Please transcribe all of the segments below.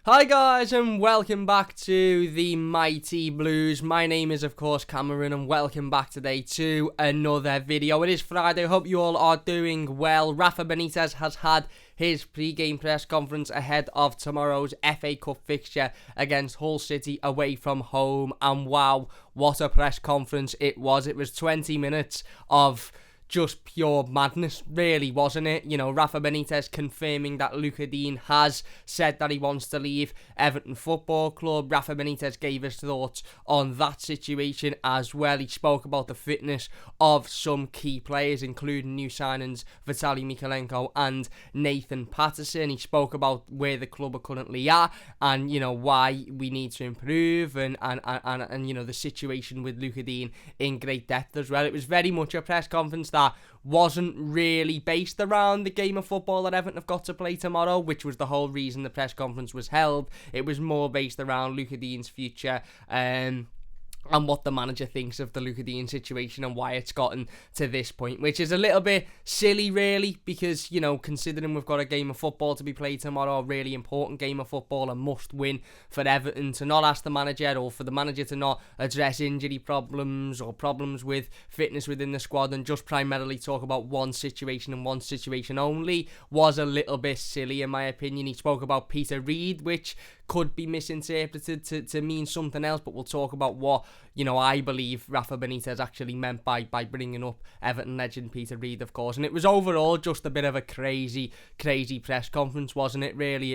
Hi guys and welcome back to the Mighty Blues. My name is of course Cameron and welcome back today to another video. It is Friday, hope you all are doing well. Rafa Benitez has had his pre-game press conference ahead of tomorrow's FA Cup fixture against Hull City away from home, and wow, what a press conference it was. It was 20 minutes of just pure madness, really, wasn't it? You know, Rafa Benitez confirming that Lucas Digne has said that he wants to leave Everton Football Club. Rafa Benitez gave his thoughts on that situation as well. He spoke about the fitness of some key players, including new signings Vitaly Mykolenko and Nathan Patterson. He spoke about where the club are currently at and, you know, why we need to improve and you know, the situation with Lucas Digne in great depth as well. It was very much a press conference that wasn't really based around the game of football that Everton have got to play tomorrow, which was the whole reason the press conference was held. It was more based around Lucas Digne's future and what the manager thinks of the Lucas Digne situation and why it's gotten to this point, which is a little bit silly, really, because, you know, considering we've got a game of football to be played tomorrow, a really important game of football, a must-win for Everton, to not ask the manager, or for the manager to not address injury problems or problems with fitness within the squad and just primarily talk about one situation and one situation only, was a little bit silly, in my opinion. He spoke about Peter Reid, which could be misinterpreted to mean something else, but we'll talk about what, you know, I believe Rafa Benitez actually meant by bringing up Everton legend Peter Reid, of course. And it was overall just a bit of a crazy press conference, wasn't it, really?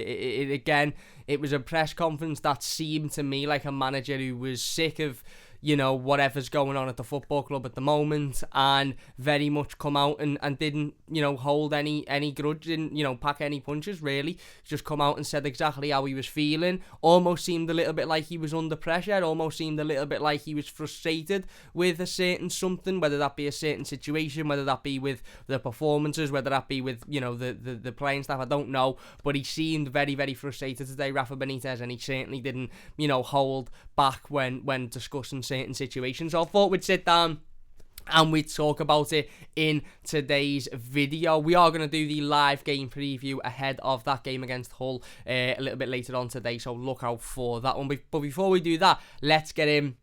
It was a press conference that seemed to me like a manager who was sick of, you know, whatever's going on at the football club at the moment, and very much come out and didn't, you know, hold any grudge, didn't, you know, pack any punches, really. Just come out and said exactly how he was feeling. Almost seemed a little bit like he was under pressure, almost seemed a little bit like he was frustrated with a certain something, whether that be a certain situation, whether that be with the performances, whether that be with, you know, the playing staff, I don't know, but he seemed very frustrated today, Rafa Benitez, and he certainly didn't, you know, hold back when discussing certain situations. So I thought we'd sit down and we'd talk about it in today's video. We are going to do the live game preview ahead of that game against Hull a little bit later on today, so look out for that one. But before we do that, let's get in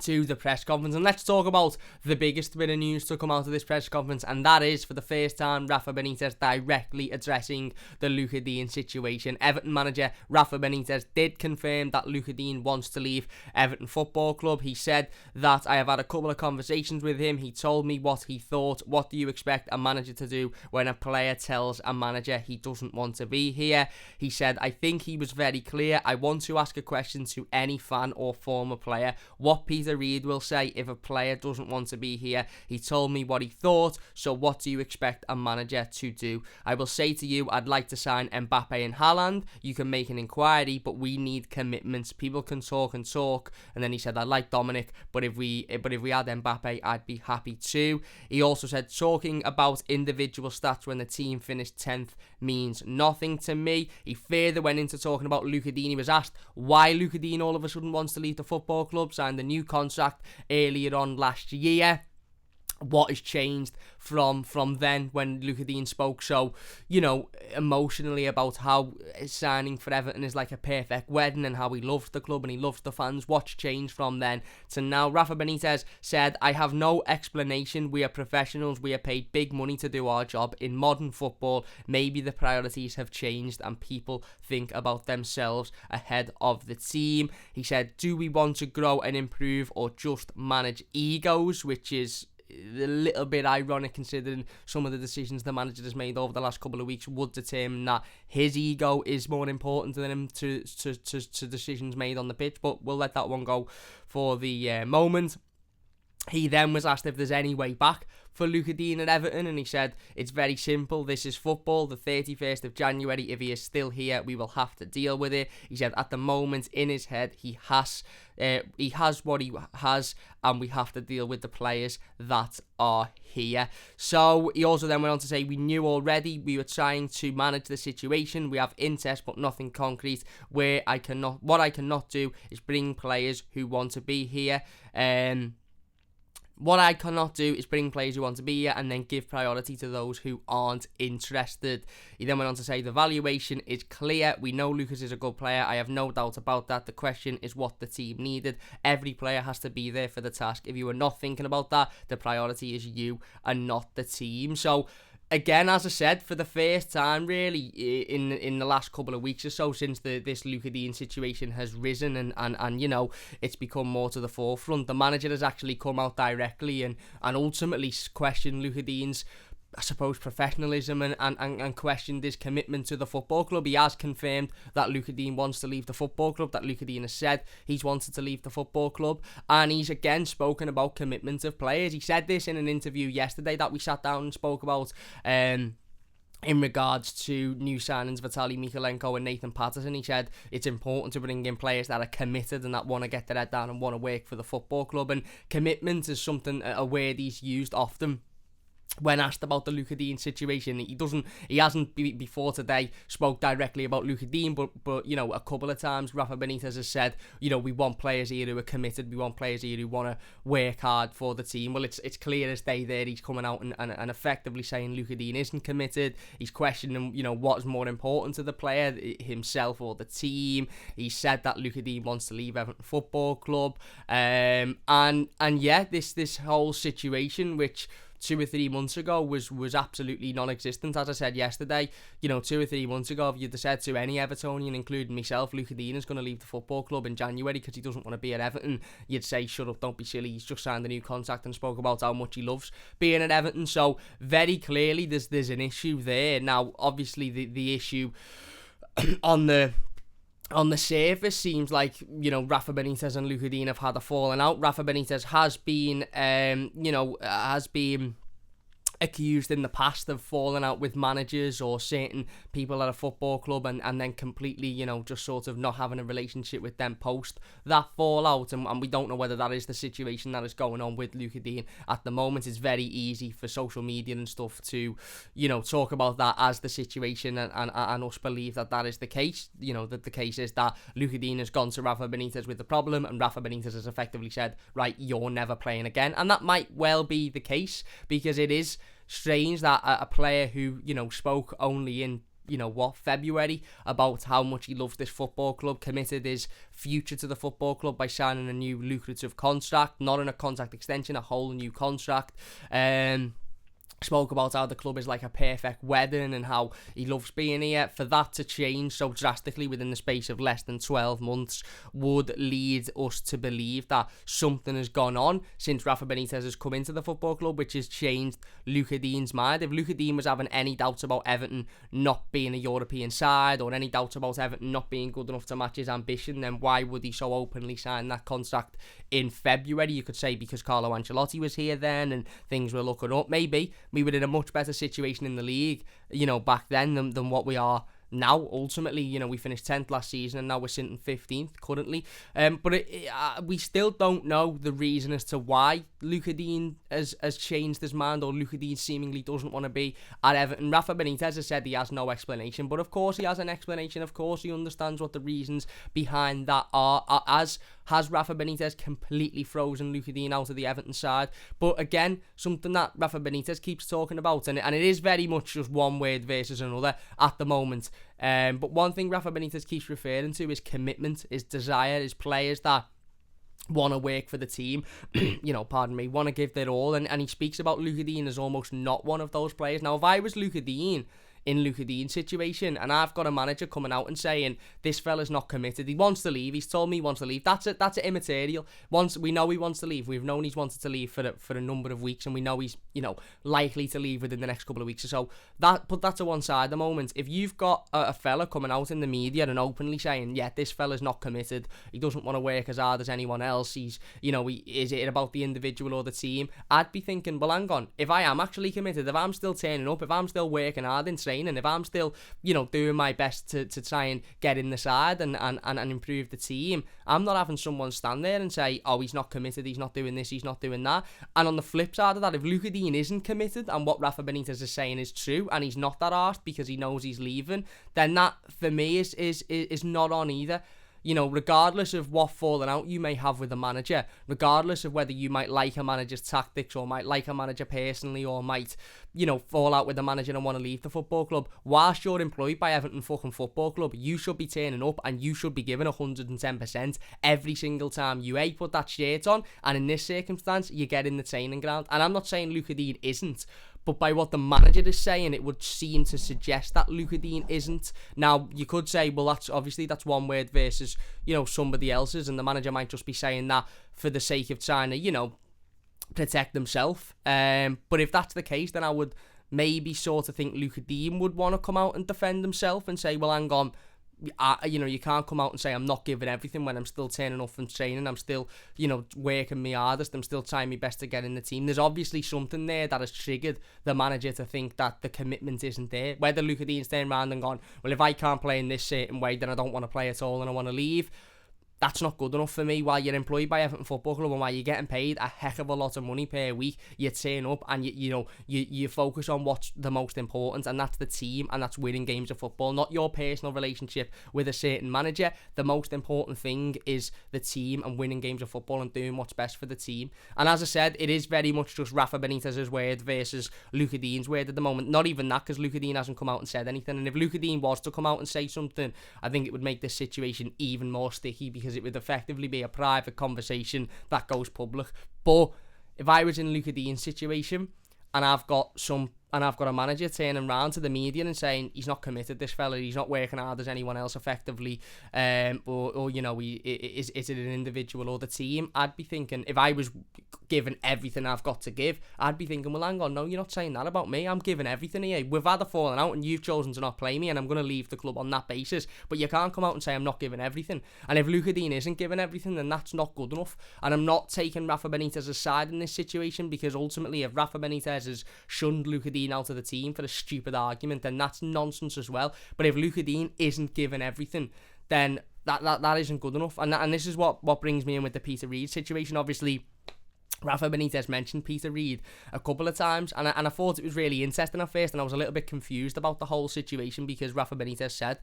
to the press conference, and let's talk about the biggest bit of news to come out of this press conference, and that is, for the first time, Rafa Benitez directly addressing the Lucas Digne situation. Everton manager Rafa Benitez did confirm that Lucas Digne wants to leave Everton Football Club. He said that I have had a couple of conversations with him. He told me what he thought. What do you expect a manager to do when a player tells a manager he doesn't want to be here? He said, I think he was very clear. I want to ask a question to any fan or former player. What Peter Reid will say if a player doesn't want to be here. He told me what he thought, so what do you expect a manager to do? I will say to you, I'd like to sign Mbappe and Haaland. You can make an inquiry, but we need commitments. People can talk and talk. And then he said, I like Dominic, but if we had Mbappe, I'd be happy too. He also said, talking about individual stats when the team finished 10th means nothing to me. He further went into talking about Lucas Digne. He was asked why Lucas Digne all of a sudden wants to leave the football club, signed the new contract earlier on last year. What has changed from then when Lucas Digne spoke so, you know, emotionally about how signing for Everton is like a perfect wedding and how he loves the club and he loves the fans. What's changed from then to now? Rafa Benitez said, I have no explanation. We are professionals. We are paid big money to do our job. In modern football, maybe the priorities have changed and people think about themselves ahead of the team. He said, do we want to grow and improve or just manage egos, which is a little bit ironic considering some of the decisions the manager has made over the last couple of weeks would determine that his ego is more important than him to decisions made on the pitch, but we'll let that one go for the moment. He then was asked if there's any way back for Lucas Digne at Everton, and he said, it's very simple, this is football, the 31st of January, if he is still here, we will have to deal with it. He said, at the moment, in his head, he has what he has, and we have to deal with the players that are here. So he also then went on to say, we knew already, we were trying to manage the situation, we have interest, but nothing concrete. What I cannot do is bring players who want to be here, What I cannot do is bring players who want to be here and then give priority to those who aren't interested. He then went on to say, the valuation is clear. We know Lucas is a good player. I have no doubt about that. The question is what the team needed. Every player has to be there for the task. If you are not thinking about that, the priority is you and not the team. So, again, as I said, for the first time, really, in the last couple of weeks or so, since this Lucas Digne situation has risen and you know, it's become more to the forefront, the manager has actually come out directly and ultimately questioned Lucas Digne's, I suppose, professionalism and questioned his commitment to the football club. He has confirmed that Lucas Digne wants to leave the football club, that Lucas Digne has said he's wanted to leave the football club, and he's again spoken about commitment of players. He said this in an interview yesterday that we sat down and spoke about in regards to new signings Vitaly Mykolenko and Nathan Patterson. He said it's important to bring in players that are committed and that want to get their head down and want to work for the football club, and commitment is something, a word he's used often when asked about the Lucas Digne situation. He hasn't before today spoke directly about Lucas Digne, but you know, a couple of times Rafa Benitez has said, you know, we want players here who are committed, we want players here who want to work hard for the team. Well, it's clear as day there he's coming out and effectively saying Lucas Digne isn't committed. He's questioning, you know, what's more important to the player, himself or the team. He said that Lucas Digne wants to leave Everton Football Club, and yeah, this whole situation, which 2 or 3 months ago was absolutely non-existent. As I said yesterday, you know, 2 or 3 months ago, if you'd have said to any Evertonian, including myself, Lucas Digne is going to leave the football club in January because he doesn't want to be at Everton, you'd say, shut up, don't be silly, he's just signed a new contract, and spoke about how much he loves being at Everton. So very clearly there's an issue there. Now, obviously the issue on the surface seems like, you know, Rafa Benitez and Lucas Digne have had a falling out. Rafa Benitez has been, accused in the past of falling out with managers or certain people at a football club and then completely, you know, just sort of not having a relationship with them post that fallout, and we don't know whether that is the situation that is going on with Lucas Digne at the moment. It's very easy for social media and stuff to, you know, talk about that as the situation and us believe that is the case. You know, that the case is that Lucas Digne has gone to Rafa Benitez with the problem, and Rafa Benitez has effectively said, right, you're never playing again. And that might well be the case, because it is strange that a player who, you know, spoke only in, you know, February about how much he loves this football club, committed his future to the football club by signing a new lucrative contract, not in a contract extension, a whole new contract, spoke about how the club is like a perfect wedding and how he loves being here. For that to change so drastically within the space of less than 12 months would lead us to believe that something has gone on since Rafa Benitez has come into the football club, which has changed Lucas Digne's mind. If Lucas Digne was having any doubts about Everton not being a European side, or any doubts about Everton not being good enough to match his ambition, then why would he so openly sign that contract in February? You could say because Carlo Ancelotti was here then and things were looking up. Maybe we were in a much better situation in the league, you know, back then than what we are now. Ultimately, you know, we finished 10th last season and now we're sitting 15th currently. But we still don't know the reason as to why Lucas Digne has changed his mind, or Lucas Digne seemingly doesn't want to be at Everton. Rafa Benitez has said he has no explanation, but of course he has an explanation. Of course he understands what the reasons behind that are. Has Rafa Benitez completely frozen Lucas Digne out of the Everton side? But again, something that Rafa Benitez keeps talking about, and it is very much just one word versus another at the moment. But one thing Rafa Benitez keeps referring to is commitment, is desire, is players that want to work for the team, want to give their all, and he speaks about Lucas Digne as almost not one of those players. Now, if I was Lucas Digne in Lucas Digne's situation, and I've got a manager coming out and saying this fella's not committed, he wants to leave, he's told me he wants to leave, that's immaterial. Once we know he wants to leave, we've known he's wanted to leave for a number of weeks, and we know he's likely to leave within the next couple of weeks or so. Put that to one side at the moment. If you've got a fella coming out in the media and openly saying, yeah, this fella's not committed, he doesn't want to work as hard as anyone else, is it about the individual or the team? I'd be thinking, well, hang on, if I am actually committed, if I'm still turning up, if I'm still working hard in training, and if I'm still, doing my best to try and get in the side and improve the team, I'm not having someone stand there and say, oh, he's not committed, he's not doing this, he's not doing that. And on the flip side of that, if Lucas Digne isn't committed and what Rafa Benitez is saying is true, and he's not that arsed because he knows he's leaving, then that, for me, is not on either. regardless of what falling out you may have with a manager, regardless of whether you might like a manager's tactics or might like a manager personally or might, fall out with the manager and want to leave the football club, whilst you're employed by Everton fucking Football Club, you should be turning up and you should be giving 110% every single time you put that shirt on. And in this circumstance, you get in the training ground. And I'm not saying Lucas Digne isn't, but by what the manager is saying, it would seem to suggest that Lucas Digne isn't. Now, you could say, well, that's one word versus, somebody else's, and the manager might just be saying that for the sake of trying to, protect themselves. But if that's the case, then I would maybe sort of think Lucas Digne would want to come out and defend himself and say, well, hang on, you can't come out and say I'm not giving everything when I'm still turning up and training. I'm still, working my hardest. I'm still trying my best to get in the team. There's obviously something there that has triggered the manager to think that the commitment isn't there. Whether Lucas Digne's turned around and gone, well, if I can't play in this certain way, then I don't want to play at all and I want to leave. That's not good enough for me. While you're employed by Everton Football Club and while you're getting paid a heck of a lot of money per week, you turn up and you focus on what's the most important, and that's the team and that's winning games of football, not your personal relationship with a certain manager. The most important thing is the team and winning games of football and doing what's best for the team. And as I said, it is very much just Rafa Benitez's word versus Lucas Digne's word at the moment. Not even that, because Lucas Digne hasn't come out and said anything. And if Lucas Digne was to come out and say something, I think it would make this situation even more sticky, because it would effectively be a private conversation that goes public. But if I was in Lucas Digne's situation and I've got a manager turning around to the media and saying he's not committed, this fella, he's not working hard as anyone else effectively, or is it an individual or the team? I'd be thinking, if I was giving everything I've got to give, I'd be thinking, well, hang on, no, you're not saying that about me. I'm giving everything here. We've had a falling out and you've chosen to not play me, and I'm going to leave the club on that basis. But you can't come out and say I'm not giving everything. And if Lucas Digne isn't giving everything, then that's not good enough. And I'm not taking Rafa Benitez's side in this situation, because ultimately, if Rafa Benitez has shunned Lucas Digne out of the team for a stupid argument, then that's nonsense as well. But if Lucas Digne isn't giving everything, then that isn't good enough. And this is what brings me in with the Peter Reid situation. Obviously, Rafa Benitez mentioned Peter Reid a couple of times, and I thought it was really interesting at first, and I was a little bit confused about the whole situation, because Rafa Benitez said,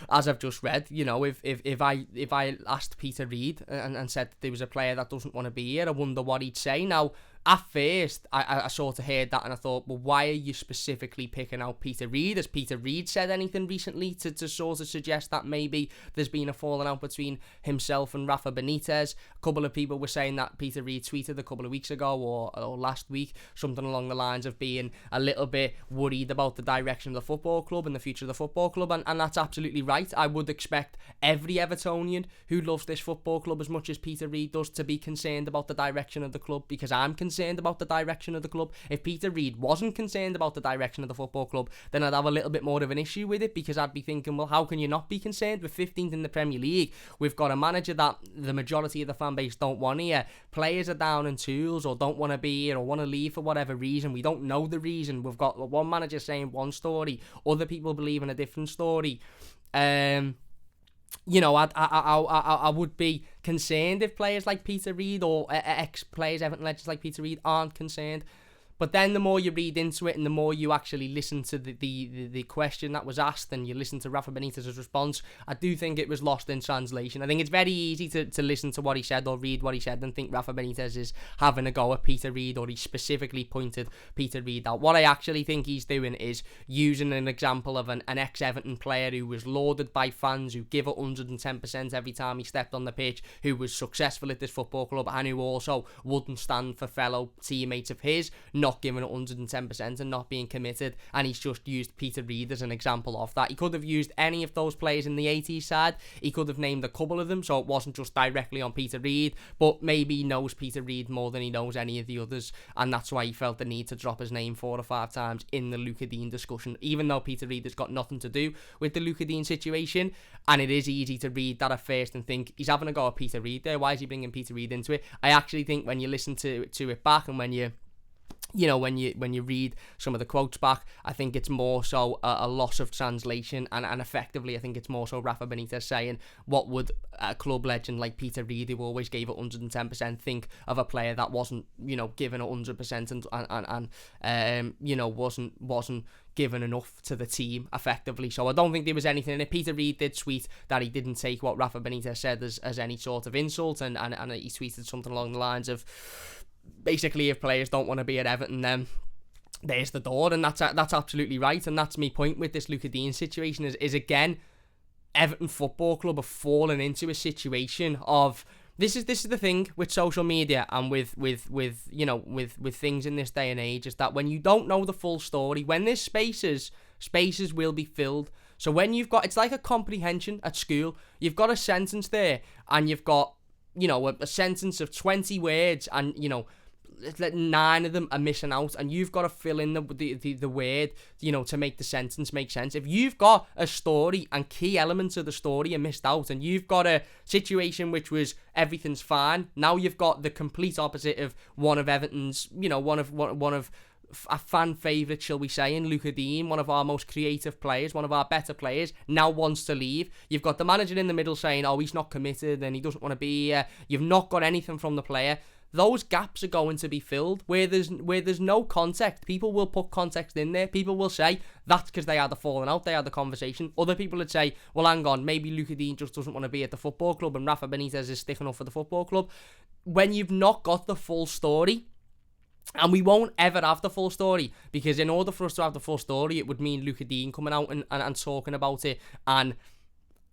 as I've just read, if I asked Peter Reid and said there was a player that doesn't want to be here, I wonder what he'd say. Now, at first, I sort of heard that and I thought, well, why are you specifically picking out Peter Reid? Has Peter Reid said anything recently to sort of suggest that maybe there's been a falling out between himself and Rafa Benitez? A couple of people were saying that Peter Reid tweeted a couple of weeks ago or last week something along the lines of being a little bit worried about the direction of the football club and the future of the football club, and that's absolutely right. I would expect every Evertonian who loves this football club as much as Peter Reid does to be concerned about the direction of the club, because I'm concerned about the direction of the club. If Peter Reid wasn't concerned about the direction of the football club, then I'd have a little bit more of an issue with it, because I'd be thinking, well, how can you not be concerned? We're 15th in the Premier League. We've got a manager that the majority of the fan base don't want here. Players are down in tools or don't want to be here or want to leave for whatever reason. We don't know the reason. We've got one manager saying one story, other people believe in a different story. I would be concerned if players like Peter Reid or ex-players, Everton legends like Peter Reid, aren't concerned. But then the more you read into it and the more you actually listen to the question that was asked and you listen to Rafa Benitez's response, I do think it was lost in translation. I think it's very easy to listen to what he said or read what he said and think Rafa Benitez is having a go at Peter Reid, or he specifically pointed Peter Reid out. What I actually think he's doing is using an example of an ex-Everton player who was lauded by fans, who give 110% every time he stepped on the pitch, who was successful at this football club, and who also wouldn't stand for fellow teammates of his not giving 110% and not being committed, and he's just used Peter Reid as an example of that. He could have used any of those players in the 80s side. He could have named a couple of them, so it wasn't just directly on Peter Reid, but maybe he knows Peter Reid more than he knows any of the others, and that's why he felt the need to drop his name 4 or 5 times in the Lucas Digne discussion, even though Peter Reid has got nothing to do with the Lucas Digne situation. And it is easy to read that at first and think, he's having a go at Peter Reid there, why is he bringing Peter Reid into it? I actually think when you listen to it back and when you you know, when you read some of the quotes back, I think it's more so a loss of translation, and effectively I think it's more so Rafa Benitez saying, what would a club legend like Peter Reid, who always gave it 110%, think of a player that wasn't, you know, given 100% and you know, wasn't given enough to the team effectively. So I don't think there was anything in it. Peter Reid did tweet that he didn't take what Rafa Benitez said as any sort of insult, and he tweeted something along the lines of, basically, if players don't want to be at Everton, then there's the door, and that's absolutely right. And that's my point with this Lucas Digne situation is again, Everton Football Club have fallen into a situation of, this is the thing with social media and with you know, with things in this day and age, is that when you don't know the full story, when there's spaces will be filled. So when you've got, it's like a comprehension at school, you've got a sentence there, and you've got, you know, a sentence of 20 words, and, you know, 9 of them are missing out, and you've got to fill in the word, you know, to make the sentence make sense. If you've got a story and key elements of the story are missed out, and you've got a situation which was everything's fine, now you've got the complete opposite of one of Everton's, you know, one of a fan favourite, shall we say, in Lucas Digne, one of our most creative players, one of our better players, now wants to leave. You've got the manager in the middle saying, oh, he's not committed and he doesn't want to be here. You've not got anything from the player. Those gaps are going to be filled where there's no context. People will put context in there. People will say that's because they had the falling out, they had the conversation. Other people would say, well, hang on, maybe Lucas Digne just doesn't want to be at the football club and Rafa Benitez is sticking up for the football club. When you've not got the full story, and we won't ever have the full story, because in order for us to have the full story, it would mean Lucas Digne coming out and talking about it, and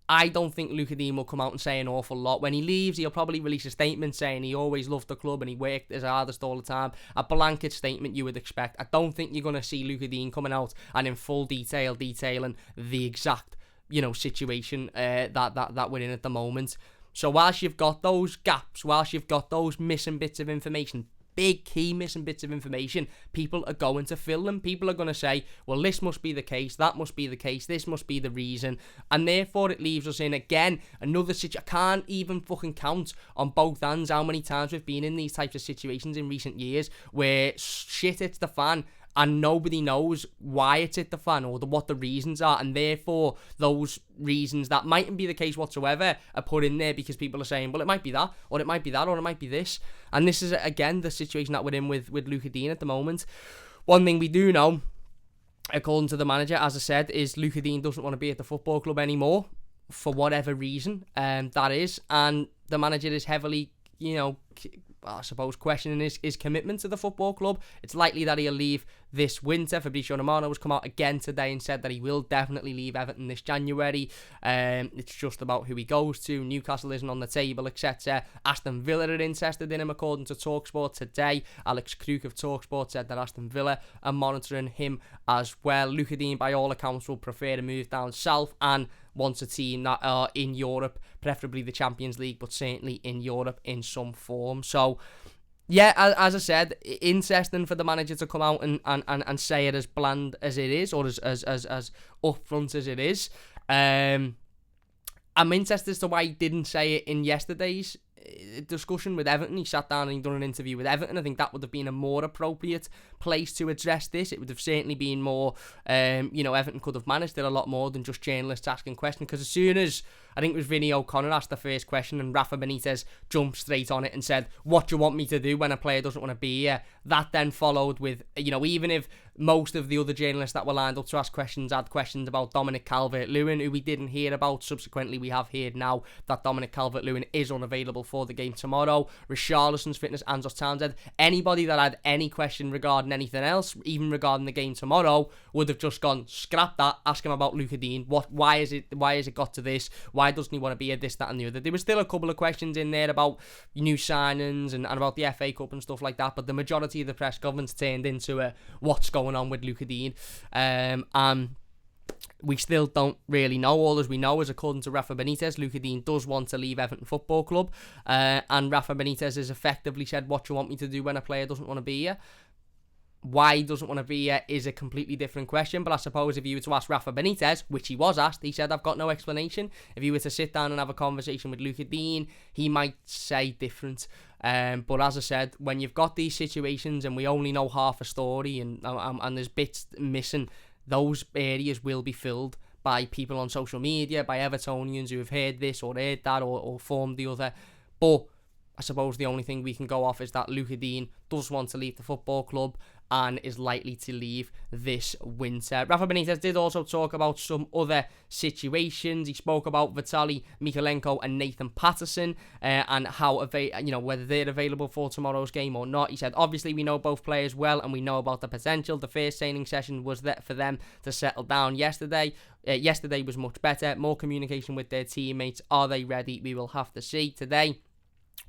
I don't think Lucas Digne will come out and say an awful lot. When he leaves, he'll probably release a statement saying he always loved the club and he worked his hardest all the time. A blanket statement you would expect. I don't think you're going to see Lucas Digne coming out and in full detail detailing the exact, you know, situation that we're in at the moment. So whilst you've got those gaps, whilst you've got those missing bits of information, big key missing bits of information, people are going to fill them. People are going to say, well, this must be the case, that must be the case, this must be the reason, and therefore it leaves us in, again, another situation. I can't even fucking count on both hands how many times we've been in these types of situations in recent years where shit hits the fan and nobody knows why it's hit the fan or what the reasons are, and therefore those reasons that mightn't be the case whatsoever are put in there because people are saying, well, it might be that, or it might be that, or it might be this. And this is, again, the situation that we're in with Lucas Digne at the moment. One thing we do know, according to the manager, as I said, is Lucas Digne doesn't want to be at the football club anymore for whatever reason that is, and the manager is heavily, you know, I suppose, questioning his commitment to the football club. It's likely that he'll leave this winter. Fabrizio Romano has come out again today and said that he will definitely leave Everton this January. It's just about who he goes to. Newcastle isn't on the table, etc. Aston Villa are interested in him, according to TalkSport today. Alex Kruk of TalkSport said that Aston Villa are monitoring him as well. Lucas Digne, by all accounts, will prefer to move down south and wants a team that are in Europe, preferably the Champions League, but certainly in Europe in some form. So, yeah, as I said, interesting for the manager to come out and say it as bland as it is, or as upfront as it is. I'm interested as to why he didn't say it in yesterday's discussion with Everton. He sat down and he done an interview with Everton. I think that would have been a more appropriate place to address this. It would have certainly been more, you know, Everton could have managed it a lot more than just journalists asking questions, because as soon as, I think it was Vinny O'Connor asked the first question and Rafa Benitez jumped straight on it and said, what do you want me to do when a player doesn't want to be here? That then followed with, you know, even if most of the other journalists that were lined up to ask questions had questions about Dominic Calvert-Lewin, who we didn't hear about. Subsequently, we have heard now that Dominic Calvert-Lewin is unavailable for the game tomorrow. Richarlison's fitness, Andros Townsend. Anybody that had any question regarding anything else, even regarding the game tomorrow, would have just gone, scrap that, ask him about Lucas Digne. Why has it got to this? Why doesn't he want to be here? This, that and the other. There was still a couple of questions in there about new signings and about the FA Cup and stuff like that, but the majority of the press conference turned into what's going on with Lucas Digne. And we still don't really know. All as we know is, according to Rafa Benitez, Lucas Digne does want to leave Everton Football Club, and Rafa Benitez has effectively said, what do you want me to do when a player doesn't want to be here? Why he doesn't want to be here is a completely different question, but I suppose if you were to ask Rafa Benitez, which he was asked, he said, I've got no explanation. If you were to sit down and have a conversation with Lucas Digne, he might say different. But as I said, when you've got these situations and we only know half a story and there's bits missing, those areas will be filled by people on social media, by Evertonians who have heard this or heard that or formed the other. But I suppose the only thing we can go off is that Lucas Digne does want to leave the football club and is likely to leave this winter. Rafa Benitez did also talk about some other situations. He spoke about Vitaly Mykolenko and Nathan Patterson and how whether they're available for tomorrow's game or not. He said, obviously we know both players well and we know about the potential. The first training session was there for them to settle down yesterday. Yesterday was much better, more communication with their teammates. Are they ready? We will have to see. Today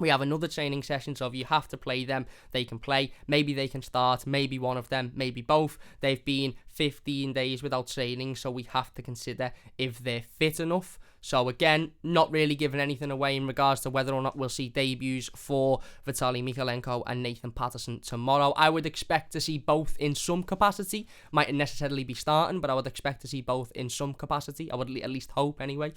we have another training session, so if you have to play them, they can play. Maybe they can start, maybe one of them, maybe both. They've been 15 days without training, so we have to consider if they're fit enough. So again, not really giving anything away in regards to whether or not we'll see debuts for Vitaly Mykolenko and Nathan Patterson tomorrow. I would expect to see both in some capacity. Mightn't necessarily be starting, but I would expect to see both in some capacity. I would at least hope anyway.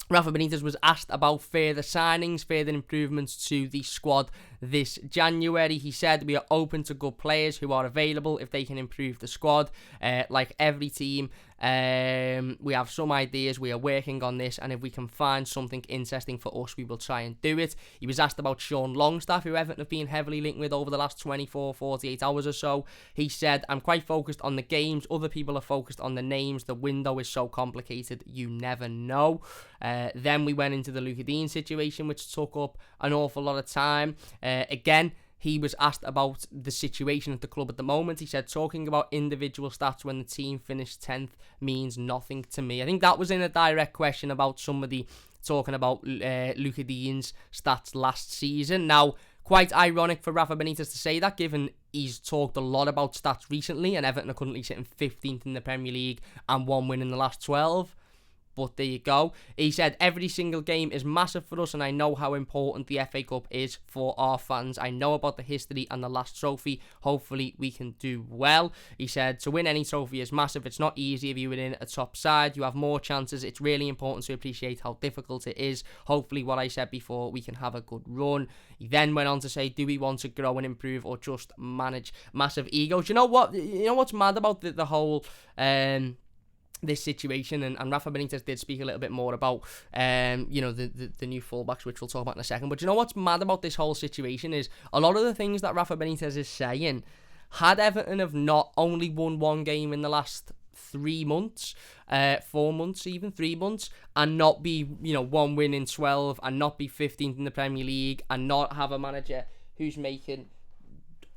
Rafa Benitez was asked about further signings, further improvements to the squad this January. He said, we are open to good players who are available if they can improve the squad. Like every team, we have some ideas, we are working on this, and if we can find something interesting for us, we will try and do it. He was asked about Sean Longstaff, who Everton have been heavily linked with over the last 48 hours or so. He said, I'm quite focused on the games, other people are focused on the names, the window is so complicated, you never know. Then we went into the Lucas Digne situation, which took up an awful lot of time. Again, he was asked about the situation at the club at the moment. He said, talking about individual stats when the team finished 10th means nothing to me. I think that was in a direct question about somebody talking about Lucas Digne's stats last season. Now, quite ironic for Rafa Benitez to say that, given he's talked a lot about stats recently, and Everton are currently sitting 15th in the Premier League and one win in the last 12. But there you go. He said, every single game is massive for us and I know how important the FA Cup is for our fans. I know about the history and the last trophy. Hopefully we can do well. He said, to win any trophy is massive. It's not easy if you're in a top side. You have more chances. It's really important to appreciate how difficult it is. Hopefully, what I said before, we can have a good run. He then went on to say, do we want to grow and improve or just manage massive egos? You know what? You know what's mad about the whole this situation, and Rafa Benitez did speak a little bit more about the new fullbacks, which we'll talk about in a second. But you know what's mad about this whole situation is a lot of the things that Rafa Benitez is saying, had Everton have not only won one game in the last 3 months, 4 months, even 3 months, and not be, one win in 12 and not be 15th in the Premier League and not have a manager who's making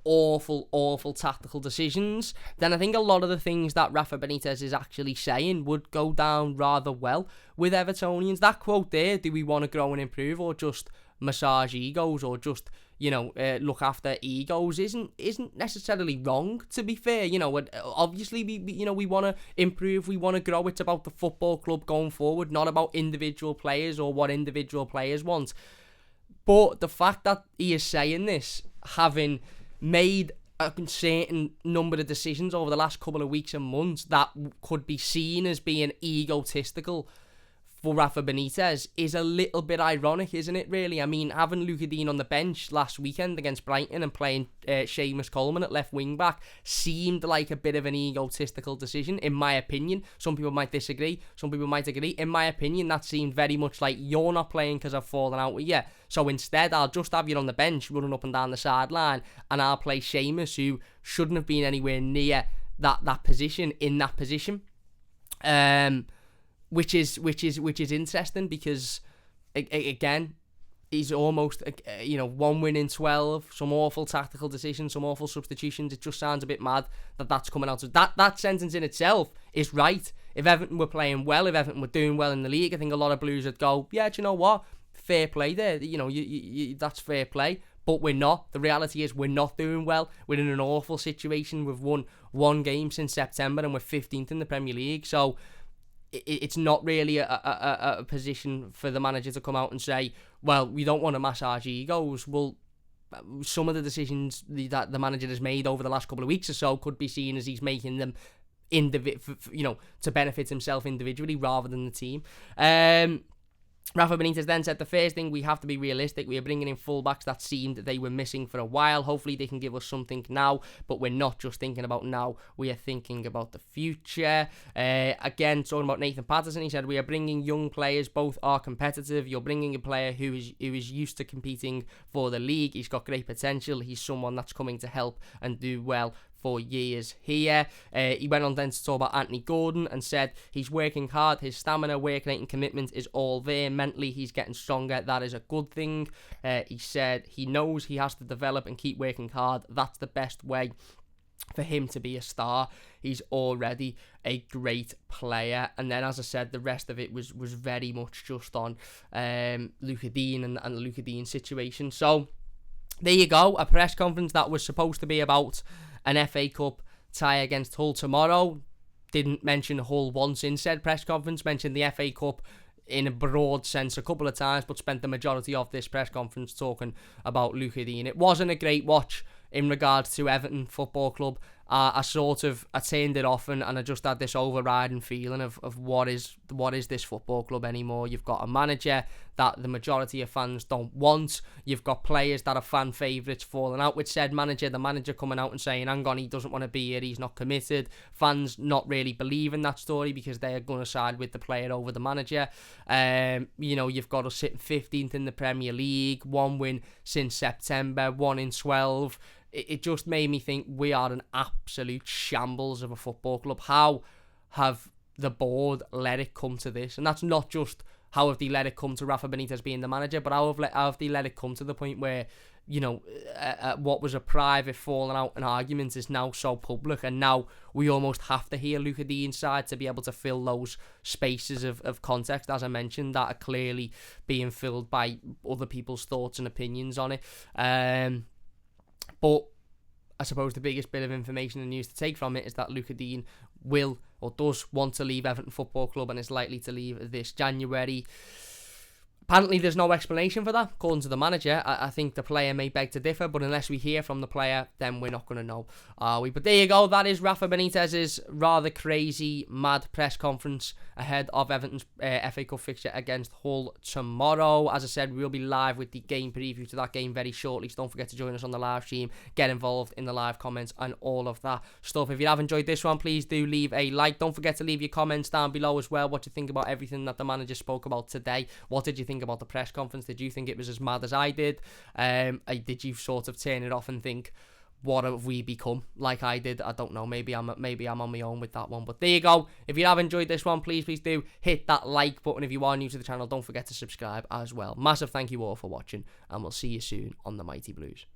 awful tactical decisions, then I think a lot of the things that Rafa Benitez is actually saying would go down rather well with Evertonians. That quote there, do we want to grow and improve or just massage egos or just look after egos, isn't necessarily wrong, to be fair. Obviously we want to improve, we want to grow. It's about the football club going forward, not about individual players or what individual players want. But the fact that he is saying this, having made a certain number of decisions over the last couple of weeks and months that could be seen as being egotistical for Rafa Benitez, is a little bit ironic, isn't it, really? I mean, having Lucas Digne on the bench last weekend against Brighton and playing Seamus Coleman at left wing back seemed like a bit of an egotistical decision, in my opinion. Some people might disagree, some people might agree. In my opinion, that seemed very much like, you're not playing because I've fallen out with you, so instead I'll just have you on the bench running up and down the sideline, and I'll play Seamus, who shouldn't have been anywhere near that position, in that position. Which is interesting, because again, he's almost 1 win in 12, some awful tactical decisions, some awful substitutions. It just sounds a bit mad that's coming out. So that sentence in itself is right. If Everton were playing well, if Everton were doing well in the league, I think a lot of Blues would go, yeah, do you know what? Fair play there. That's fair play. But we're not. The reality is we're not doing well. We're in an awful situation. We've won one game since September and we're 15th in the Premier League. So it's not really a position for the manager to come out and say, well, we don't want to massage egos. Well, some of the decisions that the manager has made over the last couple of weeks or so could be seen as he's making them to benefit himself individually rather than the team. Rafa Benitez then said the first thing, we have to be realistic. We are bringing in fullbacks that seemed they were missing for a while. Hopefully they can give us something now, but we're not just thinking about now. We are thinking about the future. Again, talking about Nathan Patterson, he said, we are bringing young players. Both are competitive. You're bringing a player who is used to competing for the league. He's got great potential. He's someone that's coming to help and do well for years here. He went on then to talk about Anthony Gordon and said he's working hard, his stamina, work rate and commitment is all there. Mentally he's getting stronger, that is a good thing. He said he knows he has to develop and keep working hard. That's the best way for him to be a star. He's already a great player. And then, as I said, the rest of it was very much just on Lucas Digne and the Lucas Digne situation. So there you go, a press conference that was supposed to be about an FA Cup tie against Hull tomorrow. Didn't mention Hull once in said press conference, mentioned the FA Cup in a broad sense a couple of times, but spent the majority of this press conference talking about Lucas Digne. It wasn't a great watch in regards to Everton Football Club. I turned it off and I just had this overriding feeling of what is this football club anymore. You've got a manager that the majority of fans don't want. You've got players that are fan favourites falling out with said manager. The manager coming out and saying, hang on, he doesn't want to be here, he's not committed. Fans not really believing that story because they are going to side with the player over the manager. You've got us sitting 15th in the Premier League, 1 win since September, 1 in 12. It just made me think we are an absolute shambles of a football club. How have the board let it come to this? And that's not just how have they let it come to Rafa Benitez being the manager, but how have they let it come to the point where, what was a private falling out and argument is now so public, and now we almost have to hear Lucas Digne's side to be able to fill those spaces of context, as I mentioned, that are clearly being filled by other people's thoughts and opinions on it. But I suppose the biggest bit of information and news to take from it is that Lucas Digne will or does want to leave Everton Football Club and is likely to leave this January. Apparently there's no explanation for that, according to the manager. I think the player may beg to differ, but unless we hear from the player, then we're not going to know, are we? But there you go, that is Rafa Benitez's rather crazy, mad press conference ahead of Everton's FA Cup fixture against Hull tomorrow. As I said, we'll be live with the game preview to that game very shortly, so don't forget to join us on the live stream, get involved in the live comments and all of that stuff. If you have enjoyed this one, please do leave a like. Don't forget to leave your comments down below as well, what you think about everything that the manager spoke about today. What did you think about the press conference? Did you think it was as mad as I did? Did you sort of turn it off and think, what have we become, like I did? I don't know, maybe I'm on my own with that one. But there you go. If you have enjoyed this one, please do hit that like button. If you are new to the channel, don't forget to subscribe as well. Massive thank you all for watching, and we'll see you soon on the Mighty Blues.